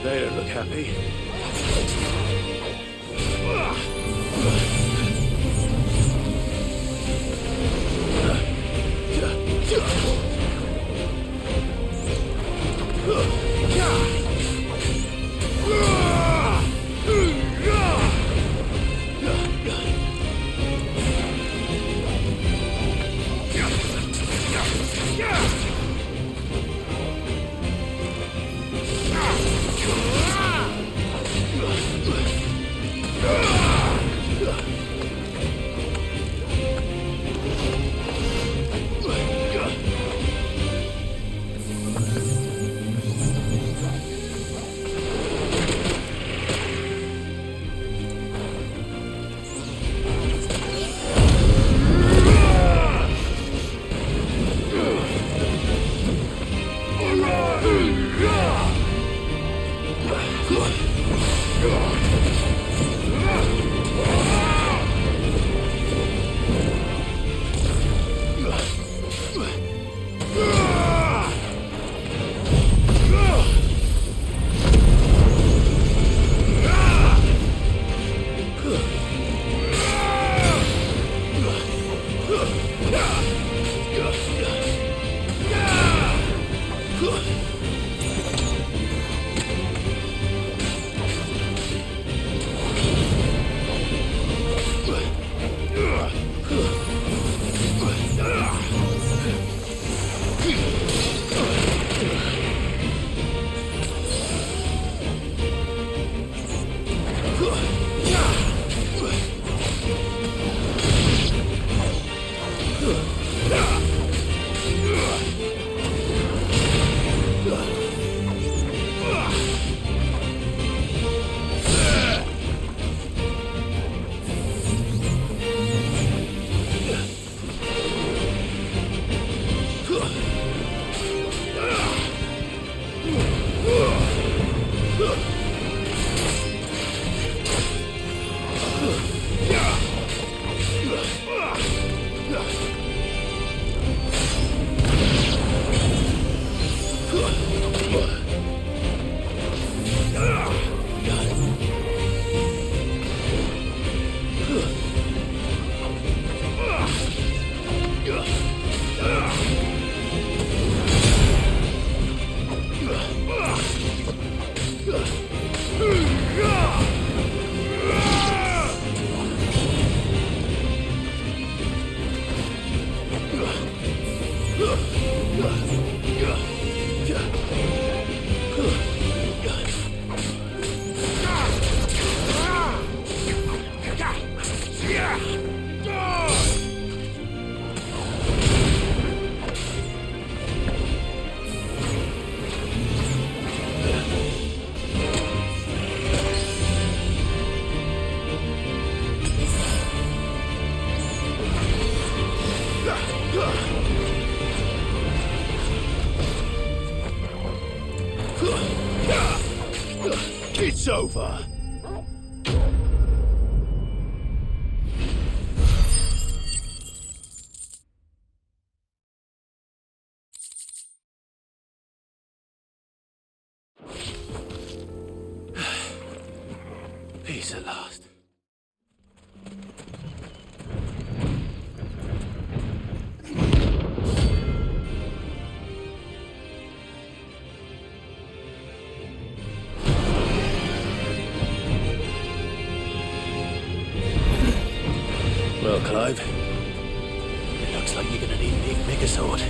They don't look happy. It's over. Peace at last. Well, Clive, it looks like you're gonna need an even bigger sword.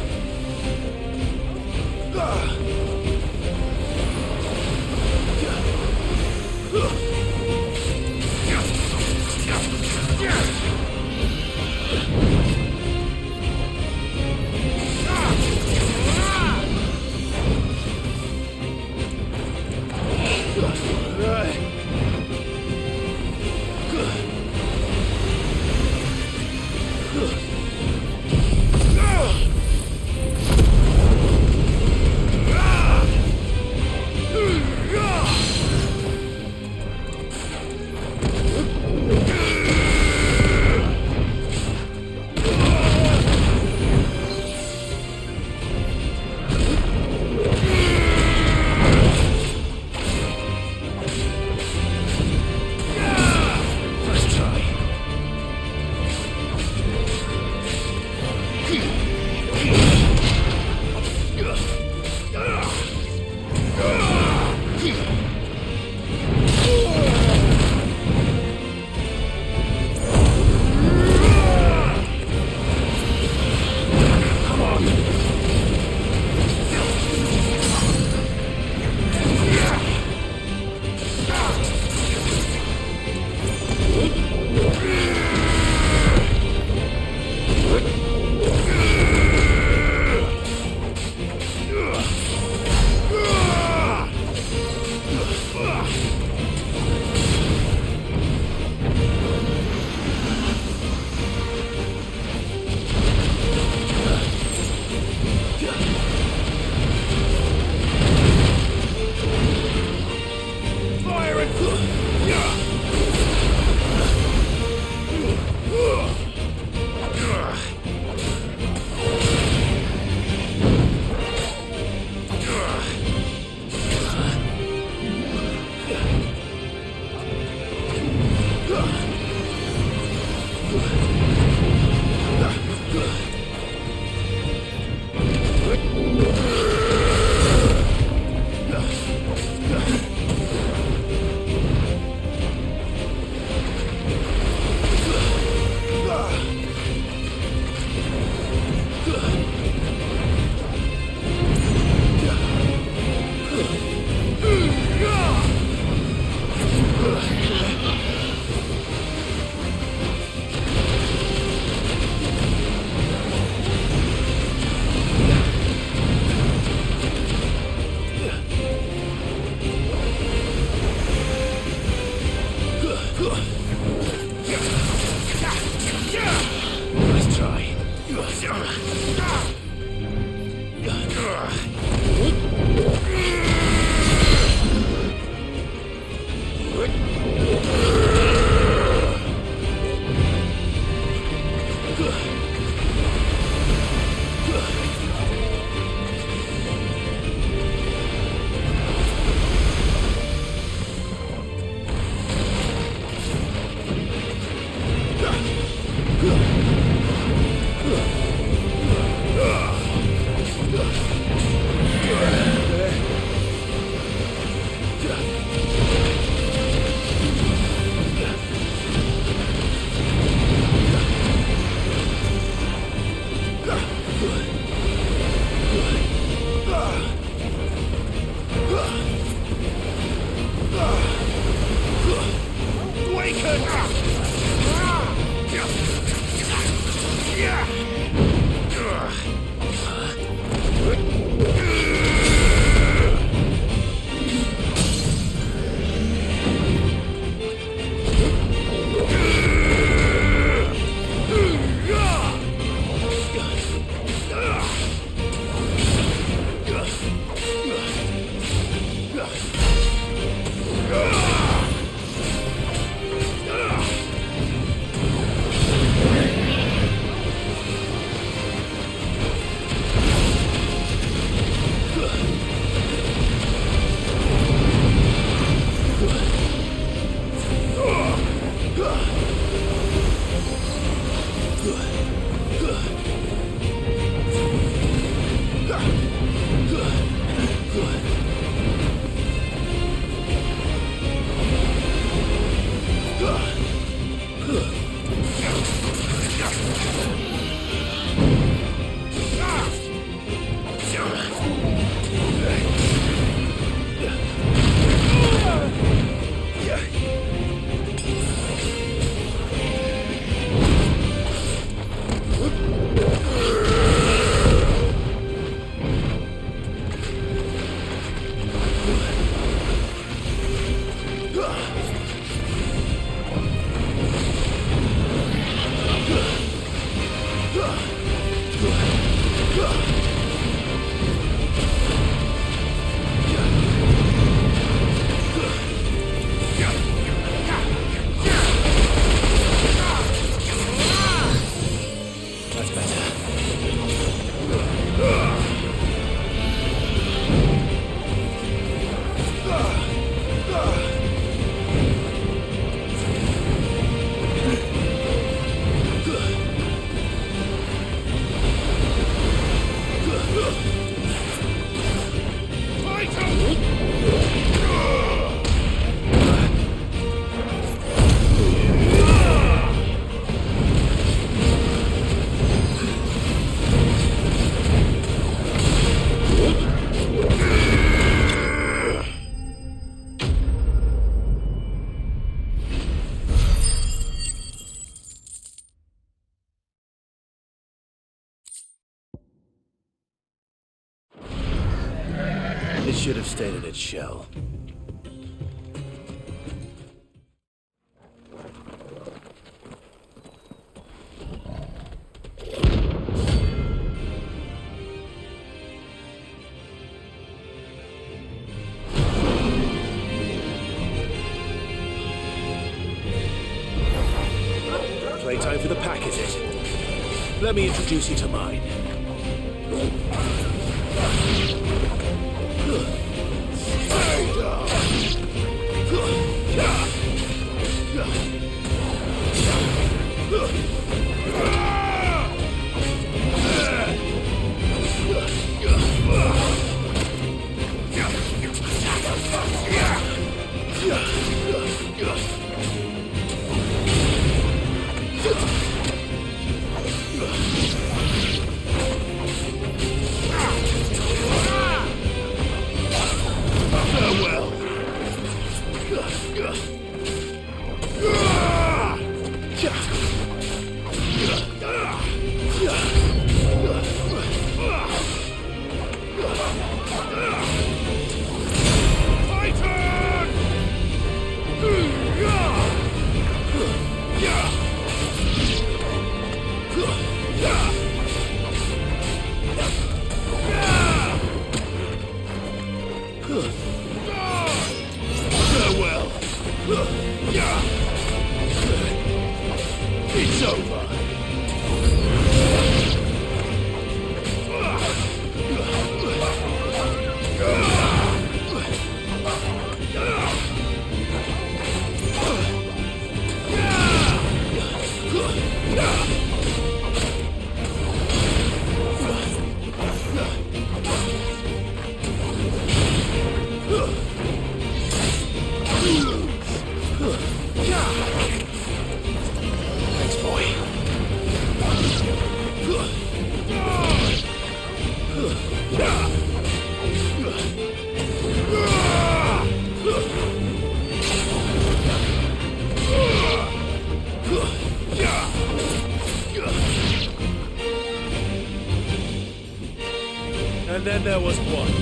It should have stayed in its shell. Playtime for the pack, is it? Let me introduce you to mine. It's over. And then there was one.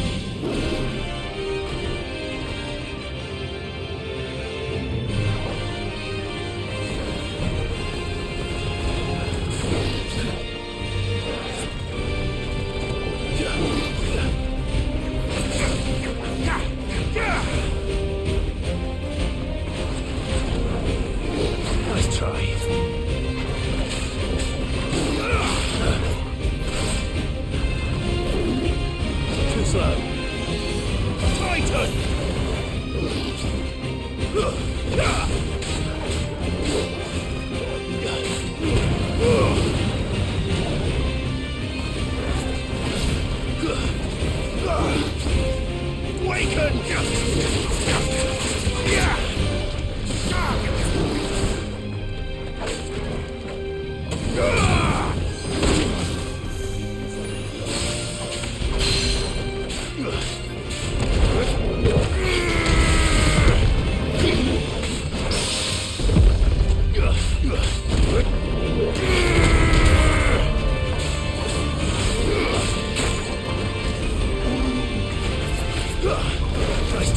Nice try. Too slow. Titan! Waken! Nice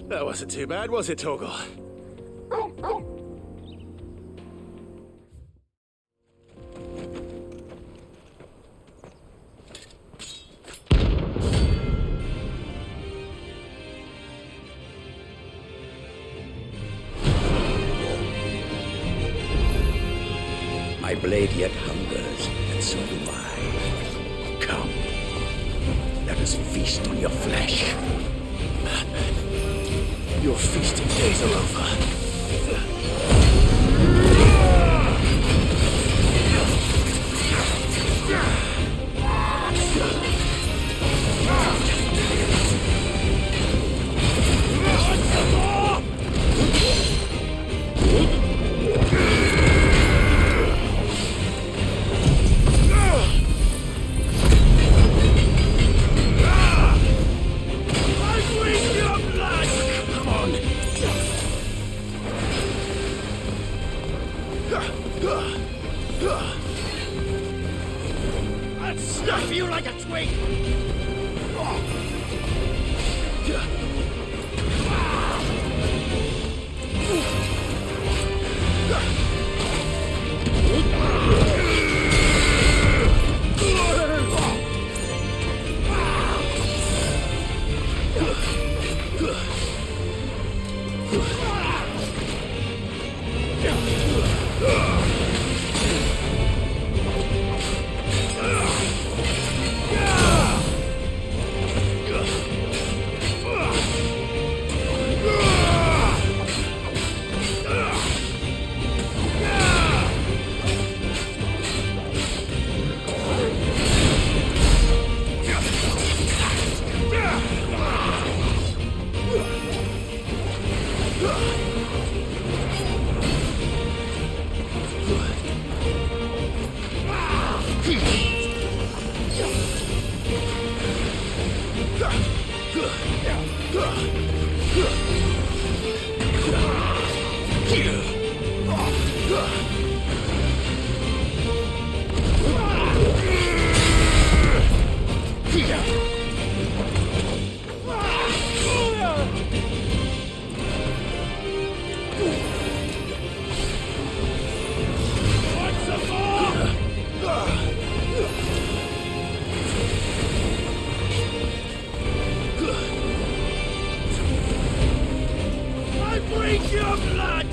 That wasn't too bad, was it, Torgal? My blade yet hungers, and so do I. Come, let us feast on your flesh. Your feasting days are over. I'd stuff you like a twig! Your blood!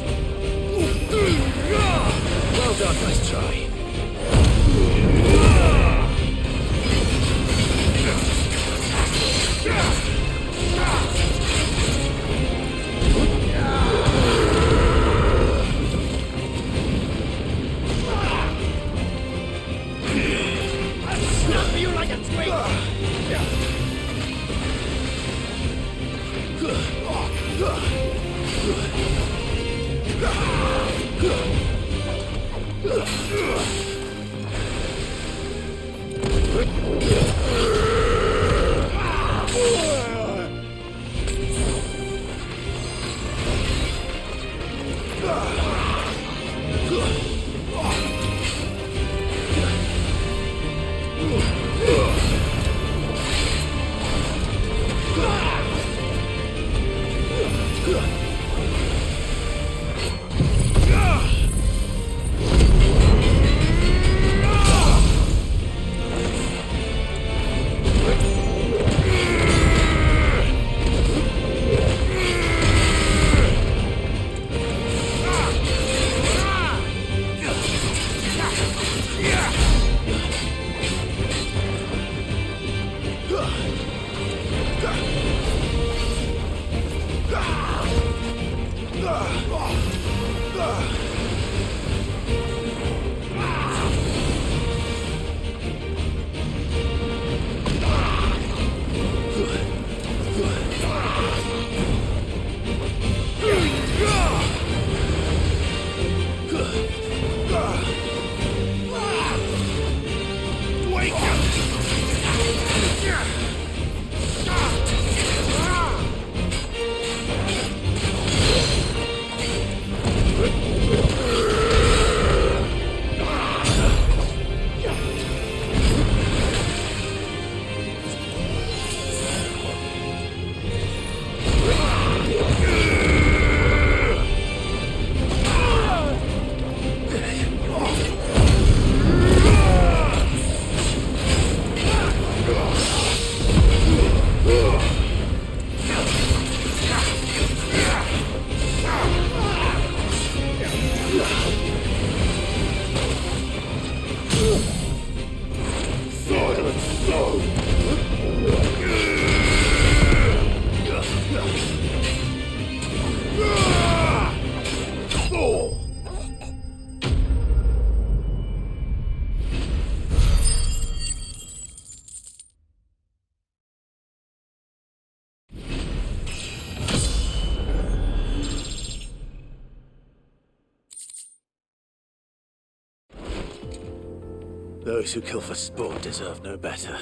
Those who kill for sport deserve no better.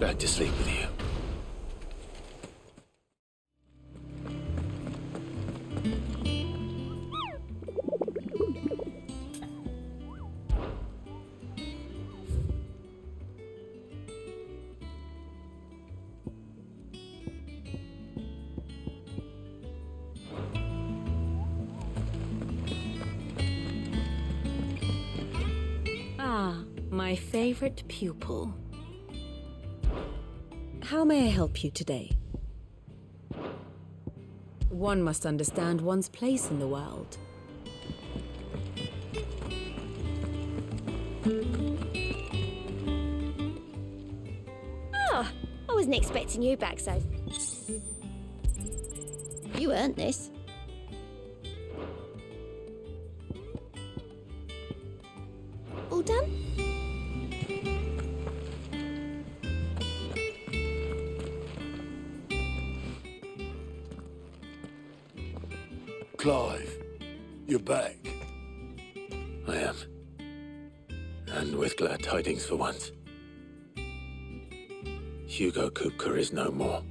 back to sleep with you. My favorite pupil. How may I help you today? One must understand one's place in the world. Oh, I wasn't expecting you back, so... You earned this. All done? Clive, you're back. I am. And with glad tidings for once. Hugo Kupka is no more.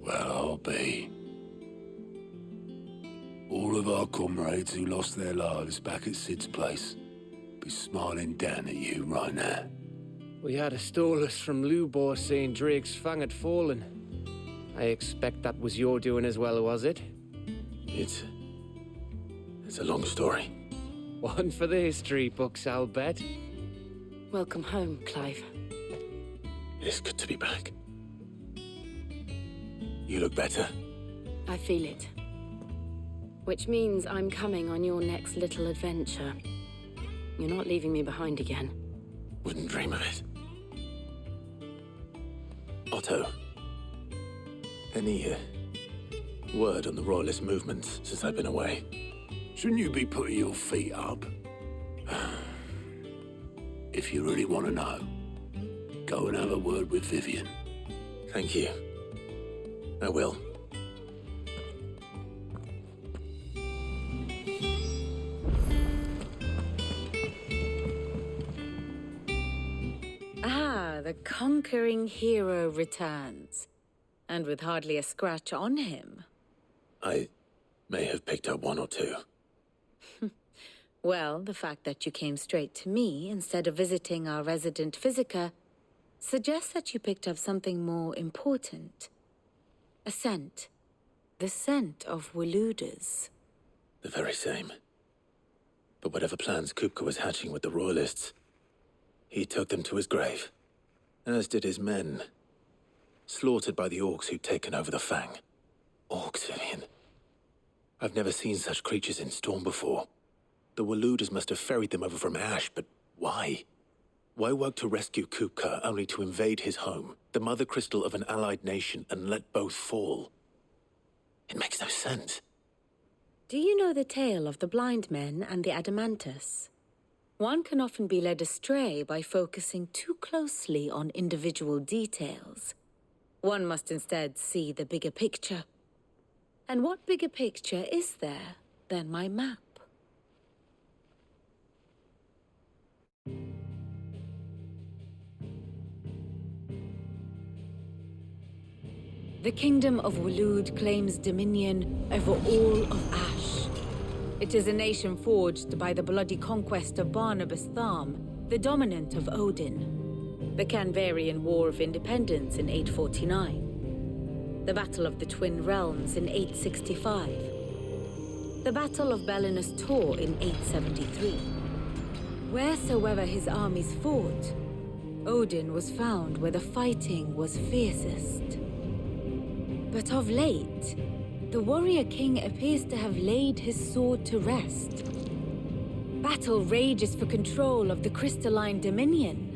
Well, I'll be. All of our comrades who lost their lives back at Sid's place be smiling down at you right now. We had a stolus from Lubor saying Drake's fang had fallen. I expect that was your doing as well, was it? It's a long story. One for the history books, I'll bet. Welcome home, Clive. It's good to be back. You look better. I feel it. Which means I'm coming on your next little adventure. You're not leaving me behind again. Wouldn't dream of it. Otto, any word on the Royalist movement since I've been away? Shouldn't you be putting your feet up? If you really want to know, go and have a word with Vivian. Thank you. I will. The conquering hero returns. And with hardly a scratch on him. I may have picked up one or two. Well, the fact that you came straight to me instead of visiting our resident physiker suggests that you picked up something more important. A scent. The scent of Waludas. The very same. But whatever plans Kupka was hatching with the Royalists, he took them to his grave. As did his men. Slaughtered by the orcs who'd taken over the Fang. Orcs, Vivian. I've never seen such creatures in Storm before. The Waludas must have ferried them over from Ash, but why? Why work to rescue Kupka only to invade his home, the mother crystal of an allied nation, and let both fall? It makes no sense. Do you know the tale of the blind men and the Adamantus? One can often be led astray by focusing too closely on individual details. One must instead see the bigger picture. And what bigger picture is there than my map? The Kingdom of Waloed claims dominion over all of Ash. It is a nation forged by the bloody conquest of Barnabas Tharm, the dominant of Odin. The Canvarian War of Independence in 849. The Battle of the Twin Realms in 865. The Battle of Belinus Tor in 873. Wheresoever his armies fought, Odin was found where the fighting was fiercest. But of late, the warrior king appears to have laid his sword to rest. Battle rages for control of the crystalline dominion.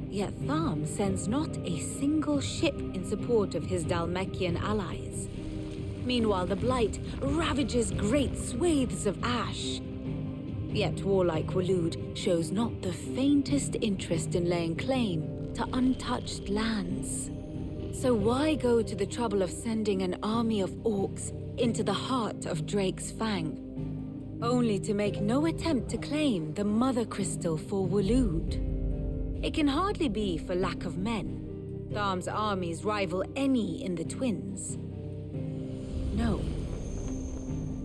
Yet Tharm sends not a single ship in support of his Dhalmekian allies. Meanwhile, the Blight ravages great swathes of Ash. Yet warlike Waloed shows not the faintest interest in laying claim to untouched lands. So why go to the trouble of sending an army of orcs into the heart of Drake's Fang, only to make no attempt to claim the Mother Crystal for Waloed? It can hardly be for lack of men. Tharm's armies rival any in the Twins. No.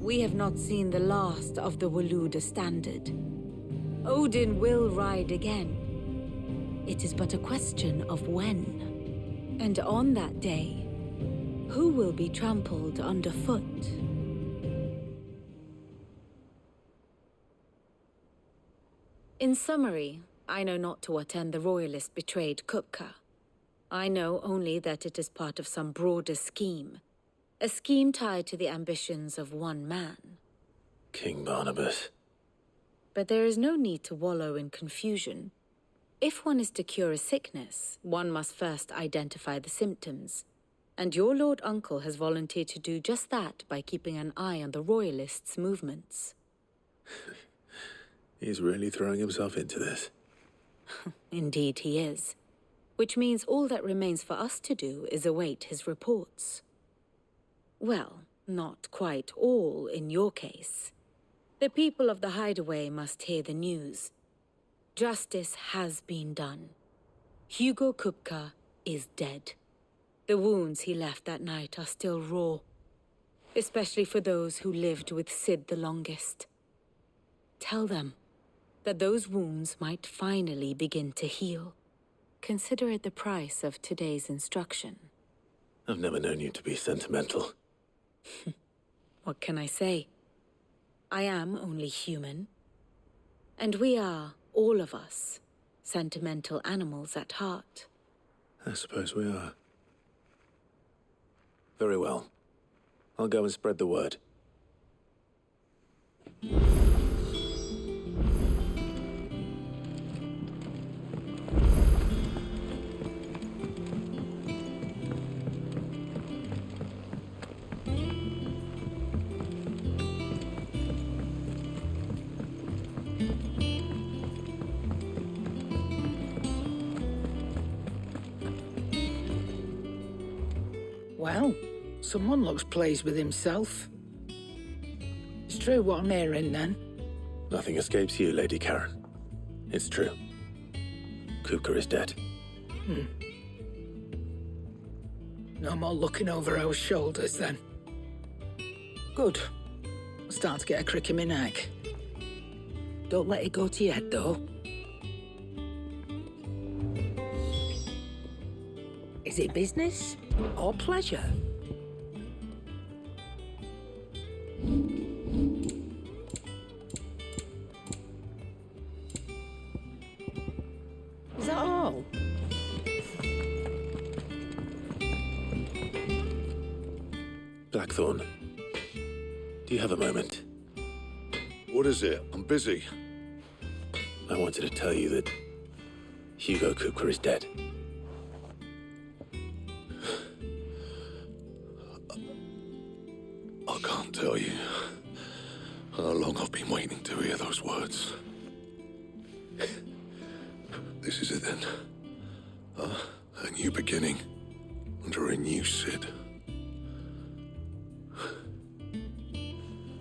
We have not seen the last of the Waluda standard. Odin will ride again. It is but a question of when. And on that day, who will be trampled underfoot? In summary, I know not to what end the Royalist betrayed Kupka. I know only that it is part of some broader scheme. A scheme tied to the ambitions of one man. King Barnabas. But there is no need to wallow in confusion. If one is to cure a sickness, one must first identify the symptoms. And your Lord Uncle has volunteered to do just that by keeping an eye on the Royalists' movements. He's really throwing himself into this. Indeed he is. Which means all that remains for us to do is await his reports. Well, not quite all in your case. The people of the Hideaway must hear the news. Justice has been done. Hugo Kupka is dead. The wounds he left that night are still raw, especially for those who lived with Sid the longest. Tell them that those wounds might finally begin to heal. Consider it the price of today's instruction. I've never known you to be sentimental. What can I say? I am only human. And we are, all of us, sentimental animals at heart. I suppose we are. Very well. I'll go and spread the word. Well, someone looks pleased with himself. It's true what I'm hearing, then. Nothing escapes you, Lady Karen. It's true. Kupka is dead. No more looking over our shoulders, then. Good. I'm starting to get a crick in my neck. Don't let it go to your head, though. Is it business or pleasure? Is that all? Blackthorn, do you have a moment? What is it? I'm busy. I wanted to tell you that Hugo Kupka is dead. I can't tell you how long I've been waiting to hear those words. This is it then. A new beginning under a new Sid.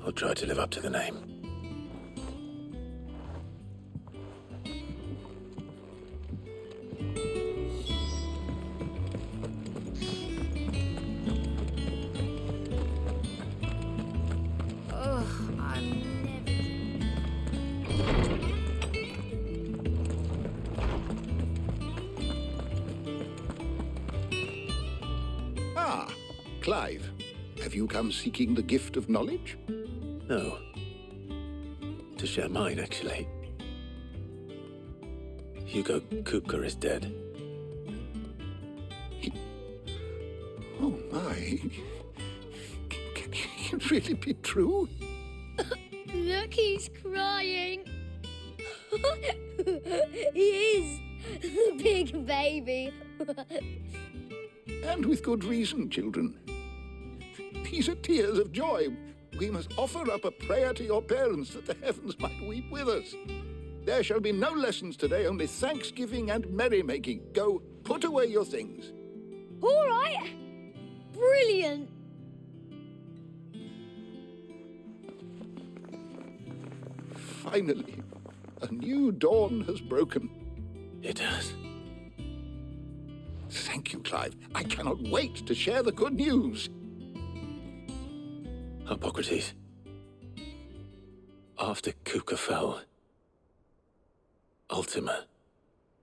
I'll try to live up to the name. Clive, have you come seeking the gift of knowledge? No. To share mine, actually. Hugo Kupka is dead. Oh my. Can it really be true? Look, he's crying. He is. The big baby. And with good reason, children. These are tears of joy. We must offer up a prayer to your parents that the heavens might weep with us. There shall be no lessons today, only thanksgiving and merrymaking. Go, put away your things. All right. Brilliant. Finally, a new dawn has broken. It does. Thank you, Clive. I cannot wait to share the good news. Hippocrates. After Kupka fell, Ultima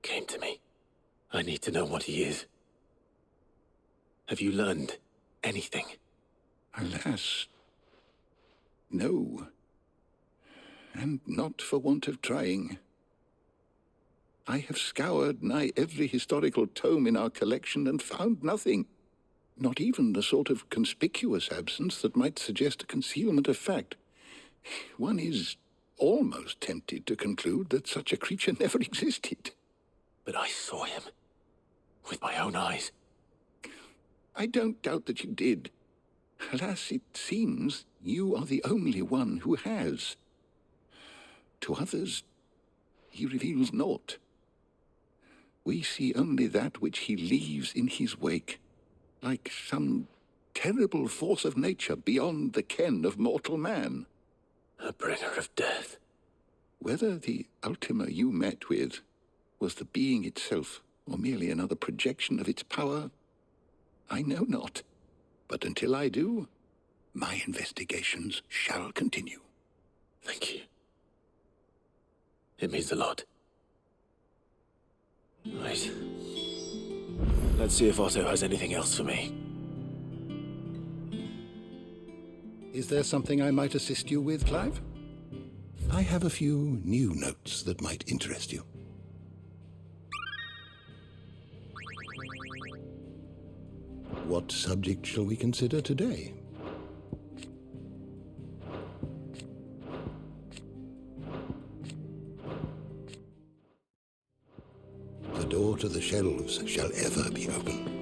came to me. I need to know what he is. Have you learned anything? Alas, no. And not for want of trying. I have scoured nigh every historical tome in our collection and found nothing. Not even the sort of conspicuous absence that might suggest a concealment of fact. One is almost tempted to conclude that such a creature never existed. But I saw him. With my own eyes. I don't doubt that you did. Alas, it seems you are the only one who has. To others, he reveals naught. We see only that which he leaves in his wake, like some terrible force of nature beyond the ken of mortal man. A bringer of death. Whether the Ultima you met with was the being itself, or merely another projection of its power, I know not. But until I do, my investigations shall continue. Thank you. It means a lot. Right. Let's see if Otto has anything else for me. Is there something I might assist you with, Clive? I have a few new notes that might interest you. What subject shall we consider today? The door to the shelves shall ever be open.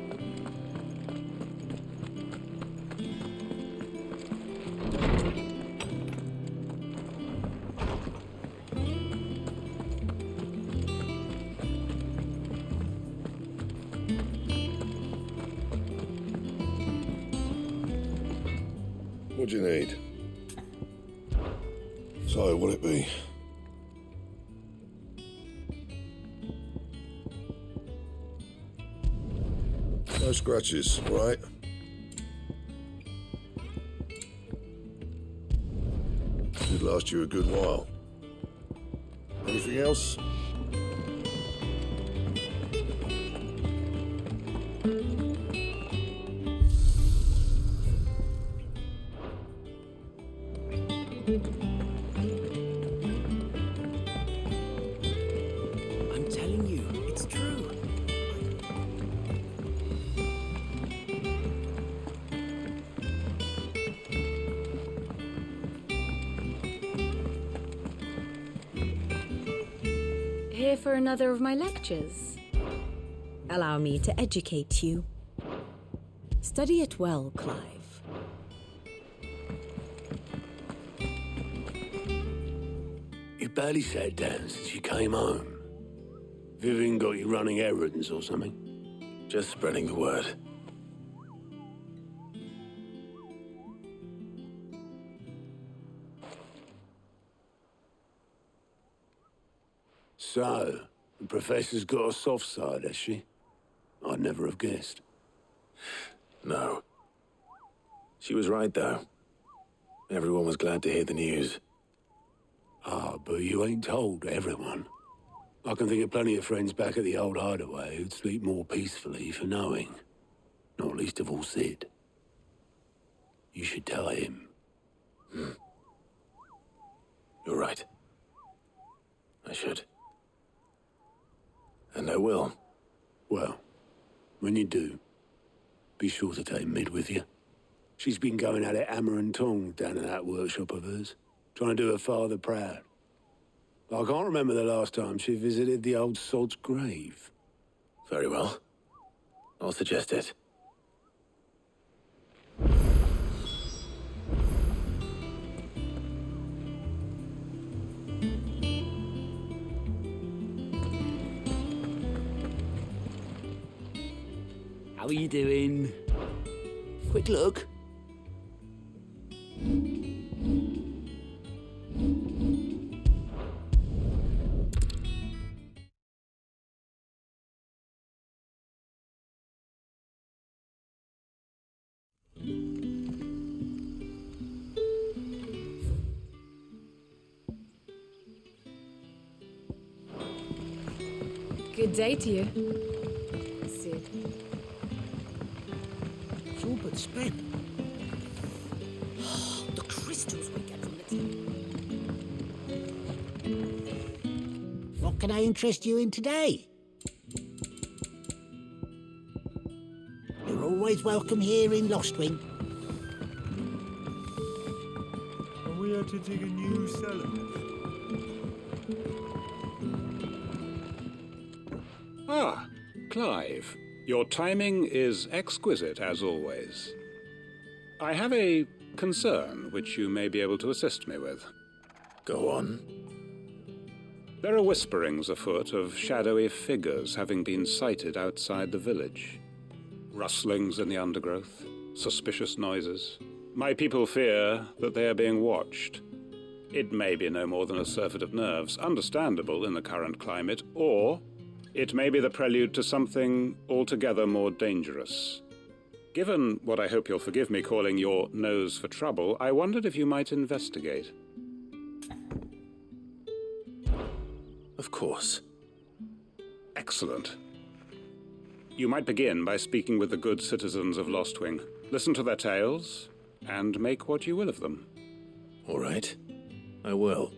What do you need? So, what'll it be? No scratches, right? Should last you a good while. Anything else? I'm telling you, it's true. Here for another of my lectures? Allow me to educate you. Study it well, Clive. You barely sat down since you came home. Vivian got you running errands or something? Just spreading the word. So, the professor's got a soft side, has she? I'd never have guessed. No. She was right, though. Everyone was glad to hear the news. Ah, but you ain't told everyone. I can think of plenty of friends back at the old hideaway who'd sleep more peacefully for knowing. Not least of all Sid. You should tell him. You're right. I should. And I will. Well, when you do, be sure to take Mid with you. She's been going at it hammer and tong down in that workshop of hers, trying to do her father proud. I can't remember the last time she visited the old sod's grave. Very well. I'll suggest it. How are you doing? Quick look. Good day to you, Sid. It's all but spent. The crystals we get from the tea. What can I interest you in today? You're always welcome here in Lostwing. And we had to dig a new cellar. Ah, Clive. Your timing is exquisite, as always. I have a concern which you may be able to assist me with. Go on. There are whisperings afoot of shadowy figures having been sighted outside the village. Rustlings in the undergrowth, suspicious noises. My people fear that they are being watched. It may be no more than a surfeit of nerves, understandable in the current climate, or it may be the prelude to something altogether more dangerous. Given what I hope you'll forgive me calling your nose for trouble, I wondered if you might investigate. Of course. Excellent. You might begin by speaking with the good citizens of Lostwing. Listen to their tales, and make what you will of them. All right. I will.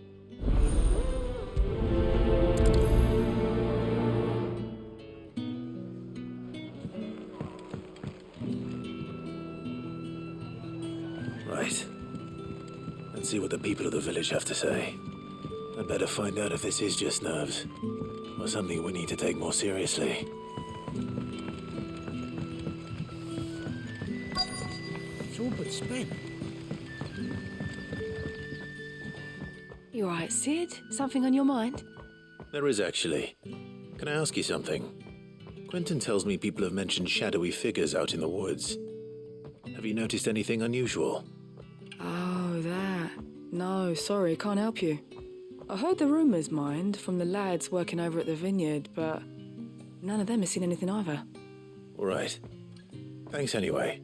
Right. Let's see what the people of the village have to say. I'd better find out if this is just nerves, or something we need to take more seriously. It's all but spent. You all right, Sid? Something on your mind? There is, actually. Can I ask you something? Quentin tells me people have mentioned shadowy figures out in the woods. Have you noticed anything unusual? Oh, that. No, sorry, can't help you. I heard the rumours, mind, from the lads working over at the vineyard, but none of them has seen anything either. All right. Thanks anyway.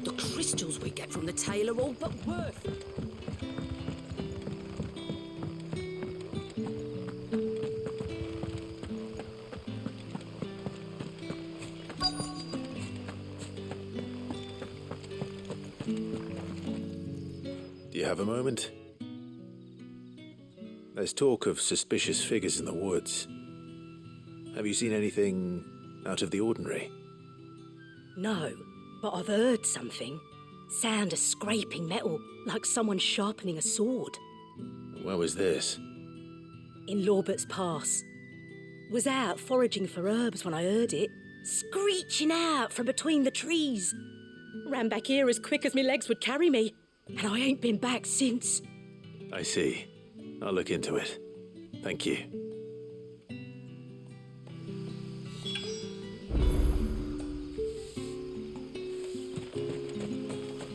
The crystals we get from the tail are all but worth it. Do you have a moment? There's talk of suspicious figures in the woods. Have you seen anything out of the ordinary? No, but I've heard something. Sound of scraping metal, like someone sharpening a sword. Where was this? In Lorbert's Pass. Was out foraging for herbs when I heard it, screeching out from between the trees. Ran back here as quick as my legs would carry me, and I ain't been back since. I see. I'll look into it. Thank you.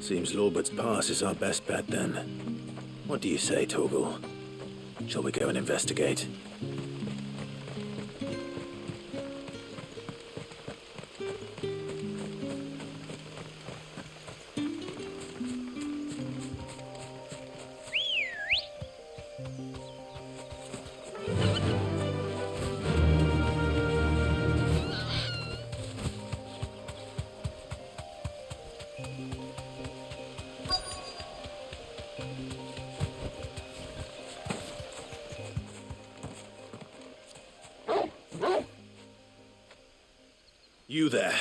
Seems Lorbert's Pass is our best bet then. What do you say, Torgal? Shall we go and investigate? You there.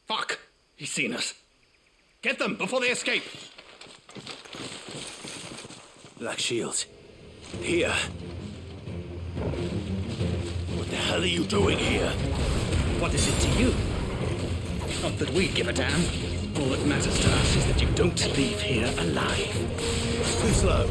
Fuck! He's seen us. Get them before they escape! Black Shields. Here. What the hell are you doing here? What is it to you? Not that we give a damn. All that matters to us is that you don't leave here alive. Too slow.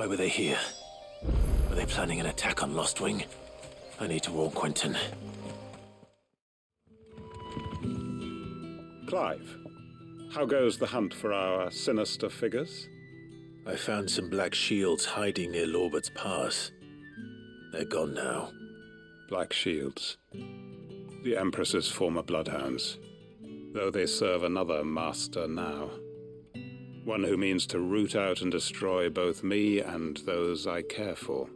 Why were they here? Were they planning an attack on Lostwing? I need to warn Quentin. Clive, how goes the hunt for our sinister figures? I found some black shields hiding near Lorbert's Pass. They're gone now. Black shields. The Empress's former bloodhounds. Though they serve another master now. One who means to root out and destroy both me and those I care for.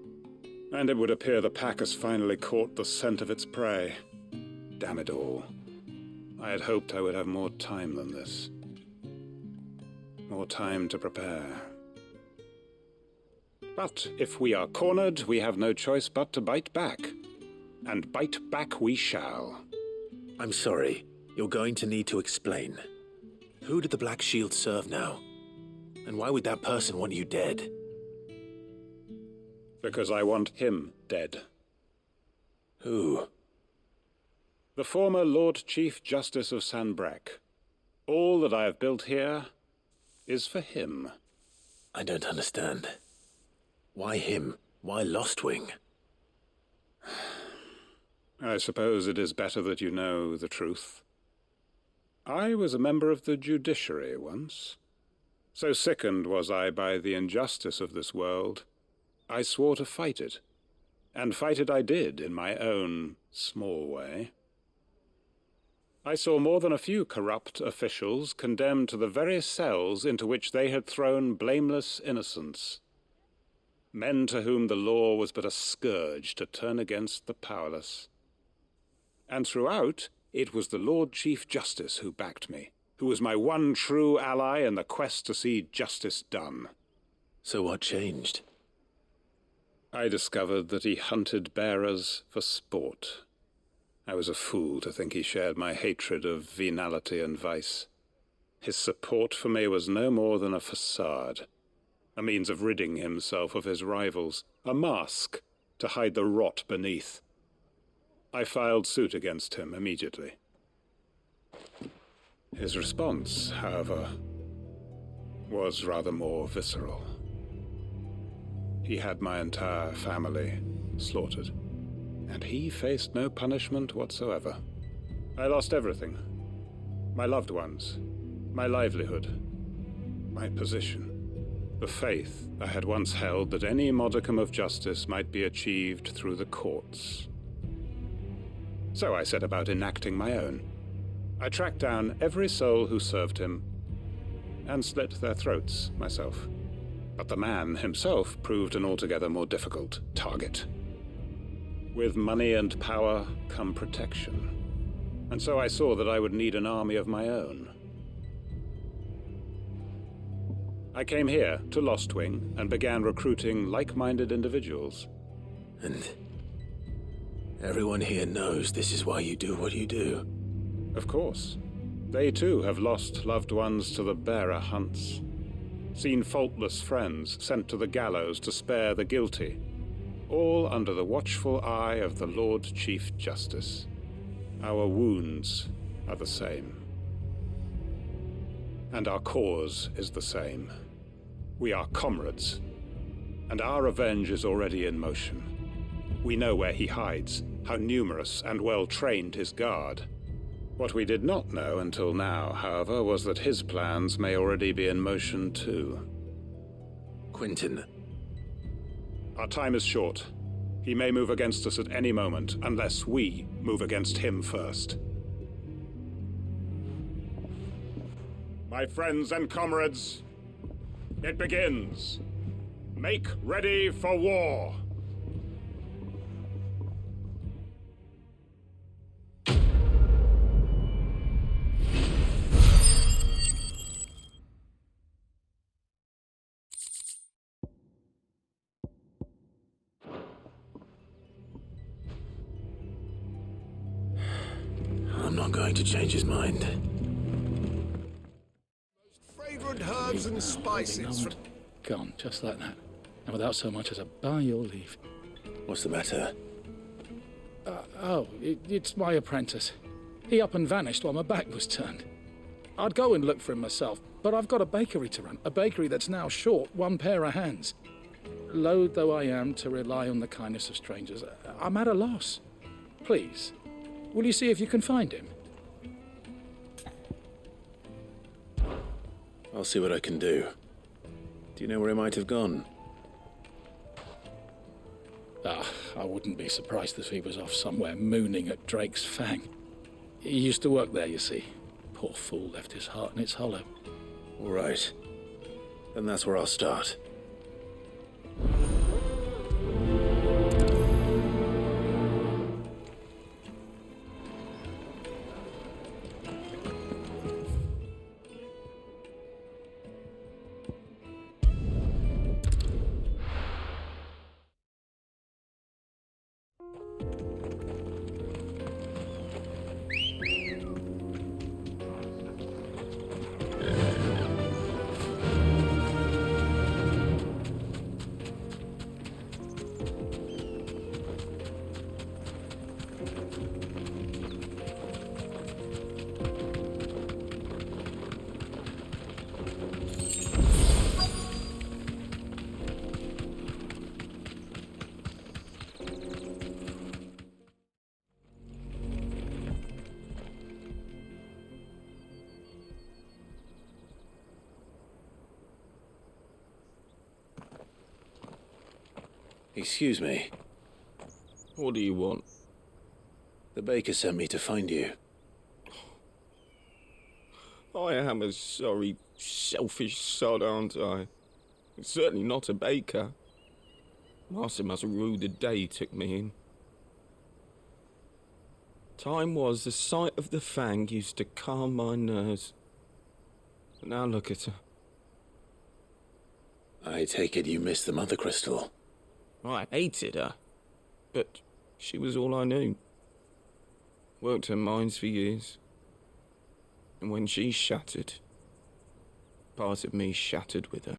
And it would appear the pack has finally caught the scent of its prey. Damn it all. I had hoped I would have more time than this. More time to prepare. But if we are cornered, we have no choice but to bite back. And bite back we shall. I'm sorry. You're going to need to explain. Who did the Black Shield serve now? And why would that person want you dead? Because I want him dead. Who? The former Lord Chief Justice of Sanbreque. All that I have built here is for him. I don't understand. Why him? Why Lostwing? I suppose it is better that you know the truth. I was a member of the judiciary once. So sickened was I by the injustice of this world, I swore to fight it. And fight it I did in my own small way. I saw more than a few corrupt officials condemned to the very cells into which they had thrown blameless innocents. Men to whom the law was but a scourge to turn against the powerless. And throughout, it was the Lord Chief Justice who backed me, who was my one true ally in the quest to see justice done. So what changed? I discovered that he hunted bearers for sport. I was a fool to think he shared my hatred of venality and vice. His support for me was no more than a facade, a means of ridding himself of his rivals, a mask to hide the rot beneath. I filed suit against him immediately. His response, however, was rather more visceral. He had my entire family slaughtered, and he faced no punishment whatsoever. I lost everything. My loved ones, my livelihood, my position, the faith I had once held that any modicum of justice might be achieved through the courts. So I set about enacting my own. I tracked down every soul who served him, and slit their throats myself. But the man himself proved an altogether more difficult target. With money and power come protection. And so I saw that I would need an army of my own. I came here to Lostwing and began recruiting like-minded individuals. And everyone here knows this is why you do what you do. Of course. They too have lost loved ones to the bearer hunts. Seen faultless friends sent to the gallows to spare the guilty. All under the watchful eye of the Lord Chief Justice. Our wounds are the same. And our cause is the same. We are comrades. And our revenge is already in motion. We know where he hides, how numerous and well-trained his guard. What we did not know until now, however, was that his plans may already be in motion too. Quentin. Our time is short. He may move against us at any moment, unless we move against him first. My friends and comrades, it begins. Make ready for war. I'm not going to change his mind. Fragrant herbs and spices. Gone, just like that. And without so much as a by your leave. What's the matter? It's my apprentice. He up and vanished while my back was turned. I'd go and look for him myself, but I've got a bakery to run. A bakery that's now short one pair of hands. loath though I am to rely on the kindness of strangers, I'm at a loss. Please, will you see if you can find him? I'll see what I can do. Do you know where he might have gone? I wouldn't be surprised if he was off somewhere mooning at Drake's Fang. He used to work there, you see. Poor fool left his heart in its hollow. All right. Then that's where I'll start. Excuse me. What do you want? The baker sent me to find you. I am a sorry, selfish sod, aren't I? Certainly not a baker. Master must rue the day he took me in. Time was the sight of the Fang used to calm my nerves. But now look at her. I take it you missed the Mother Crystal. I hated her, but she was all I knew. Worked her mines for years. And when she shattered, part of me shattered with her.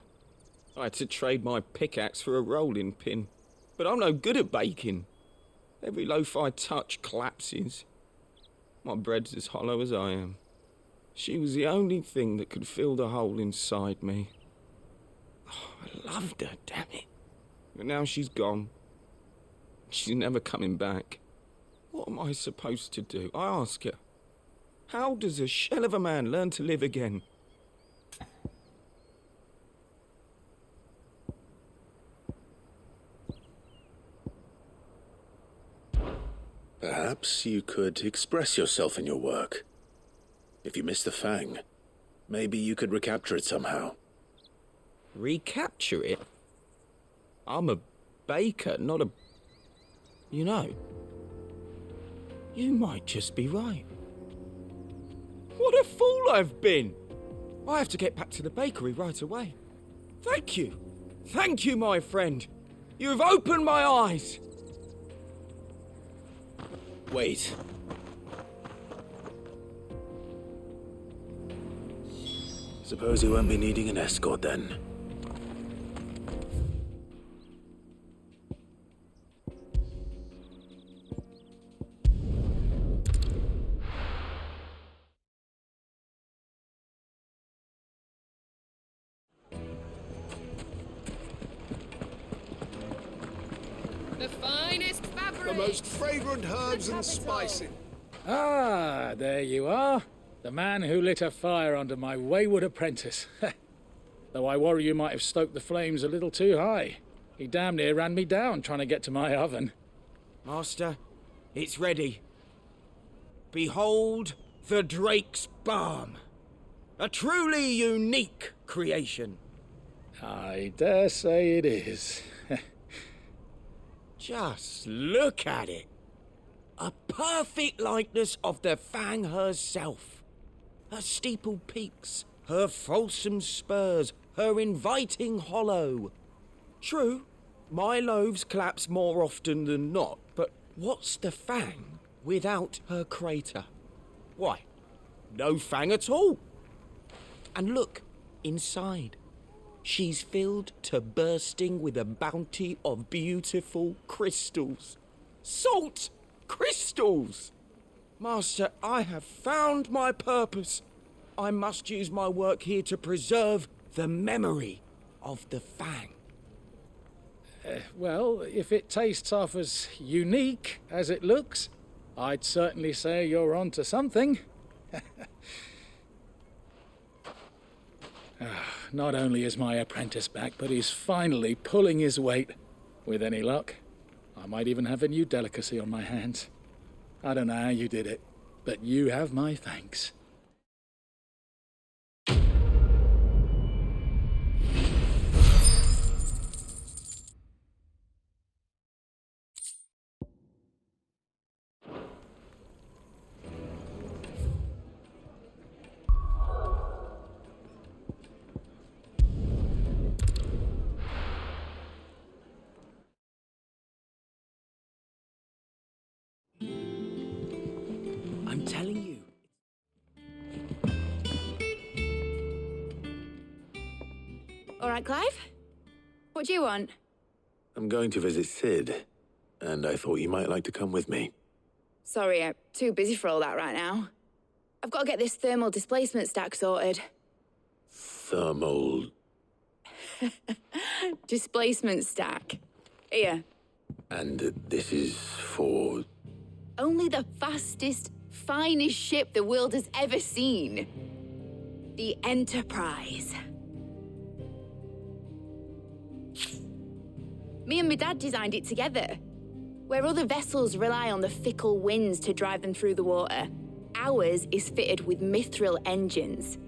I had to trade my pickaxe for a rolling pin, but I'm no good at baking. Every loaf I touch collapses. My bread's as hollow as I am. She was the only thing that could fill the hole inside me. Oh, I loved her, damn it. But now she's gone. She's never coming back. What am I supposed to do? I ask her. How does a shell of a man learn to live again? Perhaps you could express yourself in your work. If you miss the Fang, maybe you could recapture it somehow. Recapture it? I'm a baker, not a... You know, you might just be right. What a fool I've been! I have to get back to the bakery right away. Thank you. Thank you, my friend. You've opened my eyes. Wait. Suppose you won't be needing an escort then. The finest fabric. The most fragrant herbs and spices. Ah, there you are. The man who lit a fire under my wayward apprentice. Though I worry you might have stoked the flames a little too high. He damn near ran me down trying to get to my oven. Master, it's ready. Behold the Drake's Balm. A truly unique creation. I dare say it is. Just look at it. A perfect likeness of the Fang herself. Her steeple peaks, her fulsome spurs, her inviting hollow. True, my loaves collapse more often than not, but what's the Fang without her crater? Why, no Fang at all. And look, inside. She's filled to bursting with a bounty of beautiful crystals. Salt crystals! Master, I have found my purpose. I must use my work here to preserve the memory of the Fang. Well, if it tastes half as unique as it looks, I'd certainly say you're onto something. Not only is my apprentice back, but he's finally pulling his weight. With any luck, I might even have a new delicacy on my hands. I don't know how you did it, but you have my thanks. I'm telling you. All right, Clive? What do you want? I'm going to visit Sid, and I thought you might like to come with me. Sorry, I'm too busy for all that right now. I've got to get this thermal displacement stack sorted. Thermal... Displacement stack. Here. And this is for... Only the fastest, finest ship the world has ever seen. The Enterprise. Me and my dad designed it together. Where other vessels rely on the fickle winds to drive them through the water, ours is fitted with mithril engines.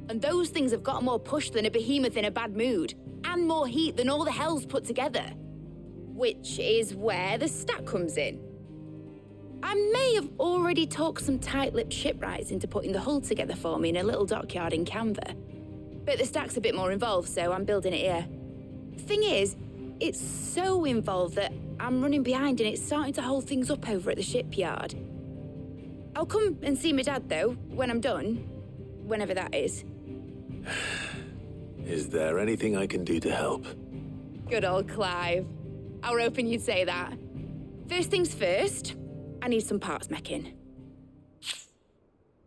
And those things have got more push than a behemoth in a bad mood, and more heat than all the hells put together. Which is where the stack comes in. I may have already talked some tight-lipped shipwrights into putting the hull together for me in a little dockyard in Canva. But the stack's a bit more involved, so I'm building it here. Thing is, it's so involved that I'm running behind and it's starting to hold things up over at the shipyard. I'll come and see my dad, though, when I'm done. Whenever that is. Is there anything I can do to help? Good old Clive. I were hoping you'd say that. First things first, I need some parts meching.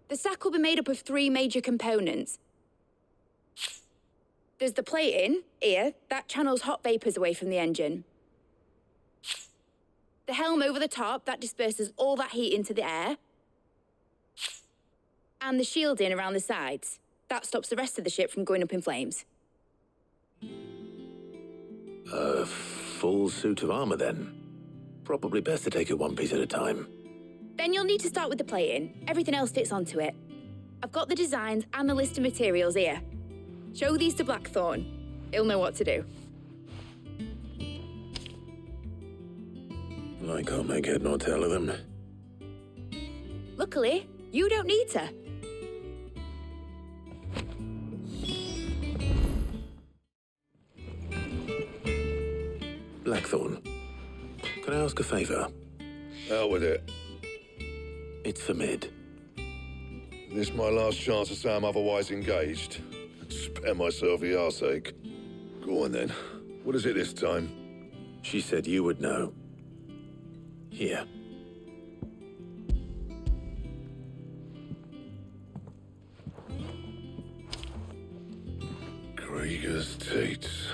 The stack will be made up of 3 major components. There's the plating, here, that channels hot vapors away from the engine. The helm over the top, that disperses all that heat into the air. And the shielding around the sides, that stops the rest of the ship from going up in flames. A full suit of armor, then? Probably best to take it one piece at a time. Then you'll need to start with the plating. Everything else fits onto it. I've got the designs and the list of materials here. Show these to Blackthorn. He'll know what to do. I can't make head nor tail of them. Luckily, you don't need to. Blackthorn, can I ask a favor? Out with it. It's for Mid. This my last chance to say I'm otherwise engaged. Spare myself the arseache. Go on then. What is it this time? She said you would know. Here. Krieger's teats.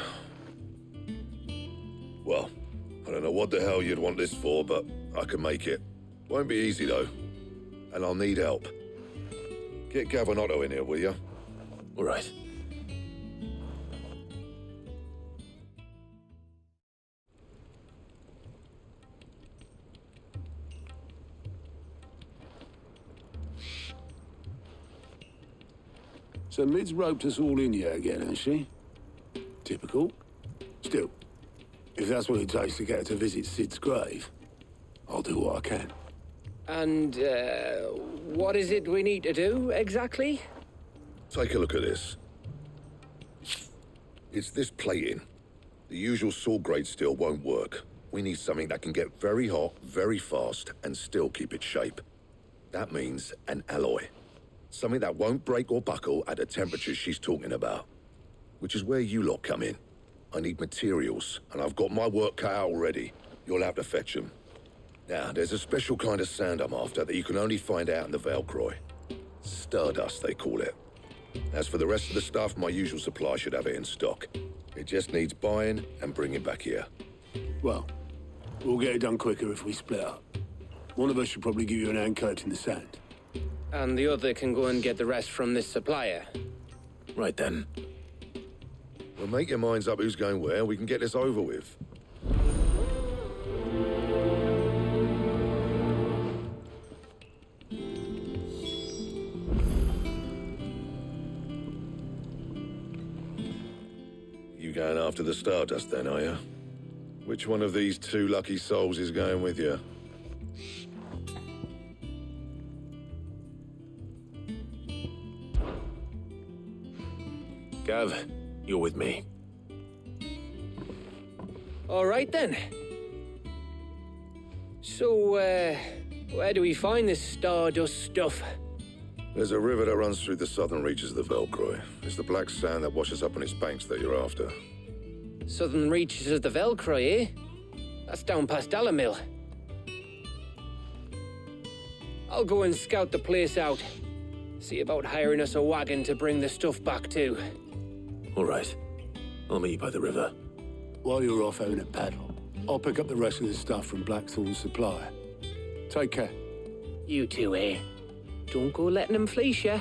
Well, I don't know what the hell you'd want this for, but I can make it. Won't be easy, though. And I'll need help. Get Gavinotto in here, will you? All right. So Mid's roped us all in here again, has she? Typical. Still, if that's what it takes to get her to visit Sid's grave, I'll do what I can. And, what is it we need to do, exactly? Take a look at this. It's this plating. The usual saw grade steel won't work. We need something that can get very hot, very fast, and still keep its shape. That means an alloy. Something that won't break or buckle at the temperatures she's talking about. Which is where you lot come in. I need materials, and I've got my work cut out already. You'll have to fetch them. Now, there's a special kind of sand I'm after that you can only find out in the Valcroy. Stardust, they call it. As for the rest of the stuff, my usual supply should have it in stock. It just needs buying and bringing back here. Well, we'll get it done quicker if we split up. One of us should probably give you an hand collecting the sand. And the other can go and get the rest from this supplier. Right then. Well, make your minds up who's going where. We can get this over with. You going after the Stardust then, are you? Which one of these two lucky souls is going with you? Gav, you're with me. All right then. So, where do we find this Stardust stuff? There's a river that runs through the southern reaches of the Velcroy. It's the black sand that washes up on its banks that you're after. Southern reaches of the Velcroy, eh? That's down past Alamil. I'll go and scout the place out. See about hiring us a wagon to bring the stuff back to. All right. I'll meet you by the river. While you're off having a paddle, I'll pick up the rest of the stuff from Blackthorn's supplier. Take care. You two, eh? Don't go letting him fleece ya.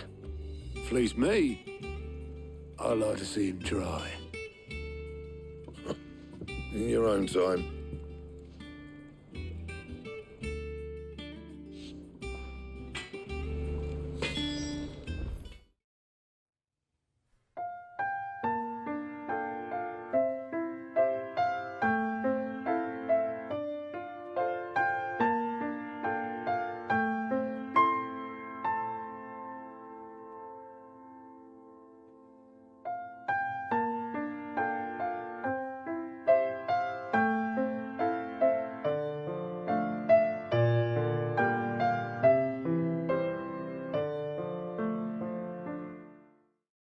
Fleece me? I'd like to see him try. In your own time.